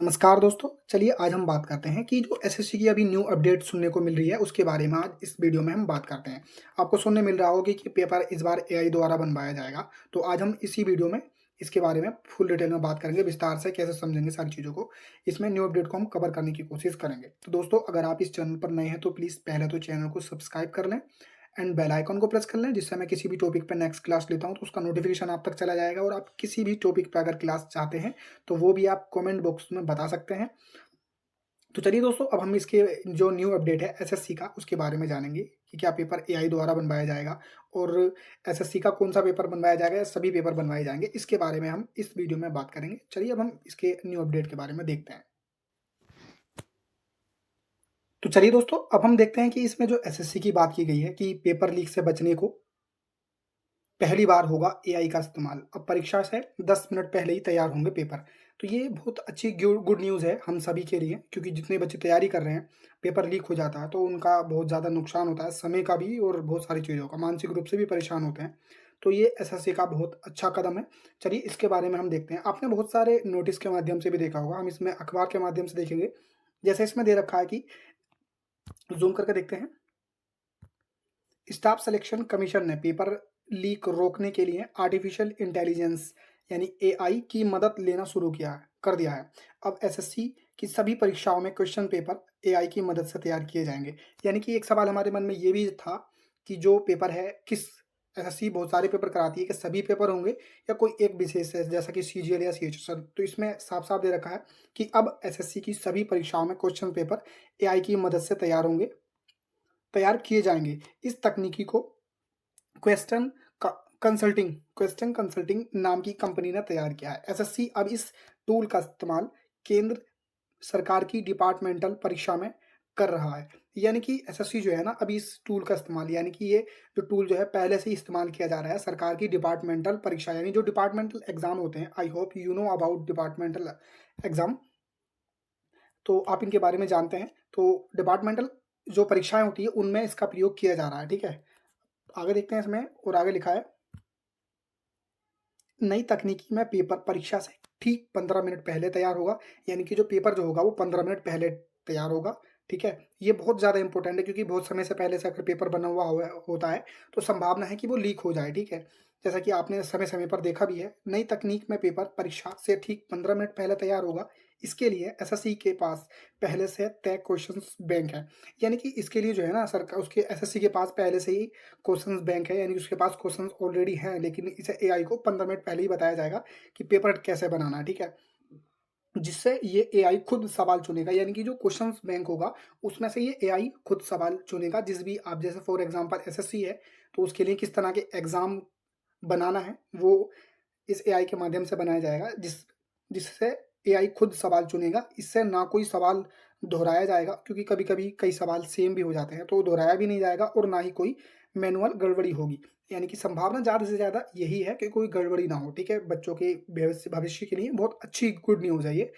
नमस्कार दोस्तों, चलिए आज हम बात करते हैं कि जो एसएससी की अभी न्यू अपडेट सुनने को मिल रही है, उसके बारे में आज इस वीडियो में हम बात करते हैं। आपको सुनने मिल रहा होगा कि पेपर इस बार एआई द्वारा बनवाया जाएगा, तो आज हम इसी वीडियो में इसके बारे में फुल डिटेल में बात करेंगे, विस्तार से कैसे समझेंगे सारी चीज़ों को। इसमें न्यू अपडेट को हम कवर करने की कोशिश करेंगे। तो दोस्तों, अगर आप इस चैनल पर नए हैं, तो प्लीज़ पहले तो चैनल को सब्सक्राइब कर लें एंड बेल आइकन को प्रेस कर लें, जिससे मैं किसी भी टॉपिक पे नेक्स्ट क्लास लेता हूँ, तो उसका नोटिफिकेशन आप तक चला जाएगा और आप किसी भी टॉपिक पे अगर क्लास चाहते हैं, तो वो भी आप कमेंट बॉक्स में बता सकते हैं। तो चलिए दोस्तों, अब हम इसके जो न्यू अपडेट है एसएससी का, उसके बारे में जानेंगे कि क्या पेपर एआई द्वारा बनवाया जाएगा और एसएससी का कौन-सा पेपर बनवाया जाएगा या सभी पेपर बनवाए जाएँगे, इसके बारे में हम इस वीडियो में बात करेंगे। चलिए अब हम इसके न्यू अपडेट के बारे में देखते हैं। तो चलिए दोस्तों, अब हम देखते हैं कि इसमें जो एसएससी की बात की गई है कि पेपर लीक से बचने को पहली बार होगा एआई का इस्तेमाल। अब परीक्षा से 10 मिनट पहले ही तैयार होंगे पेपर। तो ये बहुत अच्छी गुड न्यूज़ है हम सभी के लिए, क्योंकि जितने बच्चे तैयारी कर रहे हैं, पेपर लीक हो जाता है तो उनका बहुत ज़्यादा नुकसान होता है, समय का भी और बहुत सारी चीज़ों का, मानसिक रूप से भी परेशान होते हैं। तो ये एसएससी का बहुत अच्छा कदम है। चलिए इसके बारे में हम देखते हैं। आपने बहुत सारे नोटिस के माध्यम से भी देखा होगा, हम इसमें अखबार के माध्यम से देखेंगे। जैसे इसमें दे रखा है कि ज़ूम करके देखते हैं। स्टाफ सिलेक्शन कमीशन ने पेपर लीक रोकने के लिए आर्टिफिशियल इंटेलिजेंस यानी एआई की मदद लेना शुरू किया है कर दिया है। अब एसएससी की सभी परीक्षाओं में क्वेश्चन पेपर एआई की मदद से तैयार किए जाएंगे। यानी कि एक सवाल हमारे मन में ये भी था कि जो पेपर है किस एसएससी बहुत सारे पेपर कराती है कि सभी पेपर होंगे या कोई एक विशेष है, जैसा कि सीजीएल या सीएचएसएल। तो इसमें साफ साफ दे रखा है कि अब एसएससी की सभी परीक्षाओं में क्वेश्चन पेपर एआई की मदद से तैयार किए जाएंगे। इस तकनीकी को क्वेश्चन क्वेश्चन कंसल्टिंग नाम की कंपनी ने तैयार किया है। एसएससी अब इस टूल का इस्तेमाल केंद्र सरकार की डिपार्टमेंटल परीक्षा में कर रहा है। यानी कि एसएससी जो है ना, अभी इस टूल का इस्तेमाल, यानी कि ये जो टूल जो है पहले से ही इस्तेमाल किया जा रहा है सरकार की डिपार्टमेंटल परीक्षा, यानी जो डिपार्टमेंटल एग्जाम होते हैं। I hope you know about departmental exam, तो आप इनके बारे में जानते हैं। तो डिपार्टमेंटल जो परीक्षाएं होती है उनमें इसका प्रयोग किया जा रहा है। ठीक है, आगे देखते हैं इसमें, और आगे लिखा है नई तकनीकी में पेपर परीक्षा से ठीक 15 मिनट पहले तैयार होगा। यानी कि जो पेपर जो होगा वो 15 मिनट पहले तैयार होगा। ठीक है, ये बहुत ज़्यादा इंपॉर्टेंट है, क्योंकि बहुत समय से पहले से अगर पेपर बना हुआ होता है तो संभावना है कि वो लीक हो जाए। ठीक है, जैसा कि आपने समय समय पर देखा भी है, नई तकनीक में पेपर परीक्षा से ठीक 15 मिनट पहले तैयार होगा। इसके लिए एसएससी के पास पहले से तय क्वेश्चन बैंक है। यानी कि इसके लिए जो है ना, सरकार उसके एसएससी के पास पहले से ही क्वेश्चंस बैंक है, यानी कि उसके पास क्वेश्चंस ऑलरेडी हैं, लेकिन इसे एआई को 15 मिनट पहले ही बताया जाएगा कि पेपर कैसे बनाना है। ठीक है, जिससे ये एआई खुद सवाल चुनेगा। यानी कि जो क्वेश्चंस बैंक होगा उसमें से ये एआई खुद सवाल चुनेगा। जिस भी आप, जैसे फॉर एग्जांपल एसएससी है, तो उसके लिए किस तरह के एग्जाम बनाना है वो इस एआई के माध्यम से बनाया जाएगा, जिससे एआई खुद सवाल चुनेगा। इससे ना कोई सवाल दोहराया जाएगा, क्योंकि कभी-कभी कई सवाल सेम भी हो जाते हैं, तो दोहराया भी नहीं जाएगा और ना ही कोई मैनुअल गड़बड़ी होगी। यानी कि संभावना ज़्यादा से ज़्यादा यही है कि कोई गड़बड़ी ना हो। ठीक है, बच्चों के भविष्य के लिए बहुत अच्छी गुड न्यूज़ है ये।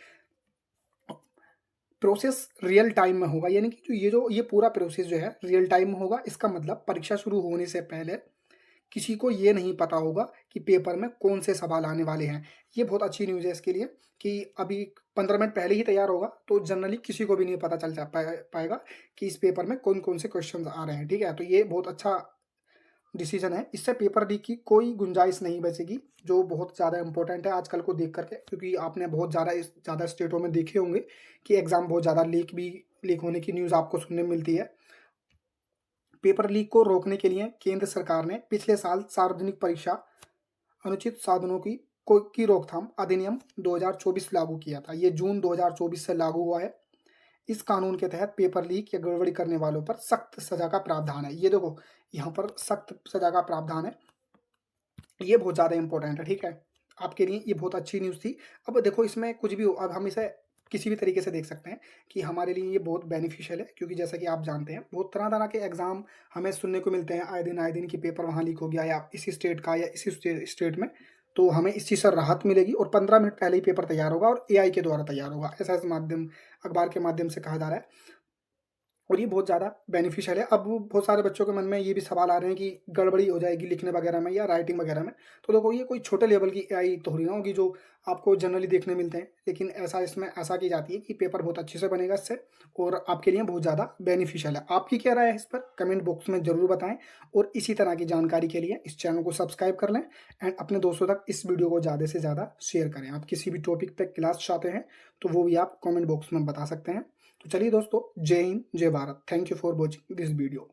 प्रोसेस रियल टाइम में होगा, यानी कि ये पूरा प्रोसेस जो है रियल टाइम में होगा। इसका मतलब परीक्षा शुरू होने से पहले किसी को ये नहीं पता होगा कि पेपर में कौन से सवाल आने वाले हैं। ये बहुत अच्छी न्यूज़ है इसके लिए कि अभी 15 मिनट पहले ही तैयार होगा, तो जनरली किसी को भी नहीं पता चल पाएगा कि इस पेपर में कौन-कौन से क्वेश्चंस आ रहे हैं। ठीक है? तो ये बहुत अच्छा डिसीजन है। इससे पेपर लीक की कोई गुंजाइश नहीं बचेगी, जो बहुत ज़्यादा इम्पोर्टेंट है आजकल को देख कर के, क्योंकि आपने बहुत ज़्यादा स्टेटों में देखे होंगे कि एग्ज़ाम बहुत ज़्यादा लीक होने की न्यूज़ आपको सुनने में मिलती है। पेपर लीक को रोकने के लिए केंद्र सरकार ने पिछले साल सार्वजनिक परीक्षा अनुचित साधनों की रोकथाम अधिनियम 2024 लागू किया था। ये जून 2024 से लागू हुआ है। इस कानून के तहत पेपर लीक या गड़बड़ी करने वालों पर सख्त सजा का प्रावधान है। ये देखो, यहाँ पर सख्त सजा का प्रावधान है। ये बहुत ज़्यादा इंपॉर्टेंट है। ठीक है, आपके लिए ये बहुत अच्छी न्यूज़ थी। अब देखो, इसमें कुछ भी हो, अब हम इसे किसी भी तरीके से देख सकते हैं कि हमारे लिए ये बहुत बेनिफिशियल है, क्योंकि जैसा कि आप जानते हैं बहुत तरह-तरह के एग्ज़ाम हमें सुनने को मिलते हैं आए दिन कि पेपर वहाँ लीक हो गया, या इसी स्टेट का या इसी स्टेट में। तो हमें इस चीज़ से राहत मिलेगी और 15 मिनट पहले ही पेपर तैयार होगा और एआई के द्वारा तैयार होगा। ऐसा इस माध्यम अखबार के माध्यम से कहा जा रहा है। और ये बहुत ज़्यादा बेनिफिशियल है। अब बहुत सारे बच्चों के मन में ये भी सवाल आ रहे हैं कि गड़बड़ी हो जाएगी लिखने वगैरह में या राइटिंग वगैरह में। तो देखो ये कोई छोटे लेवल की एआई थोड़ी ना होगी जो आपको जनरली देखने मिलते हैं, लेकिन ऐसा इसमें ऐसा की जाती है कि पेपर बहुत अच्छे से बनेगा इससे और आपके लिए बहुत ज़्यादा बेनिफिशियल है। आपकी क्या राय है इस पर कमेंट बॉक्स में ज़रूर बताएँ और इसी तरह की जानकारी के लिए इस चैनल को सब्सक्राइब कर लें एंड अपने दोस्तों तक इस वीडियो को ज़्यादा से ज़्यादा शेयर करें। आप किसी भी टॉपिक पे क्लास चाहते हैं तो वो भी आप कमेंट बॉक्स में बता सकते हैं। तो चलिए दोस्तों, जय हिंद, जय Bharat. Thank you for watching this video.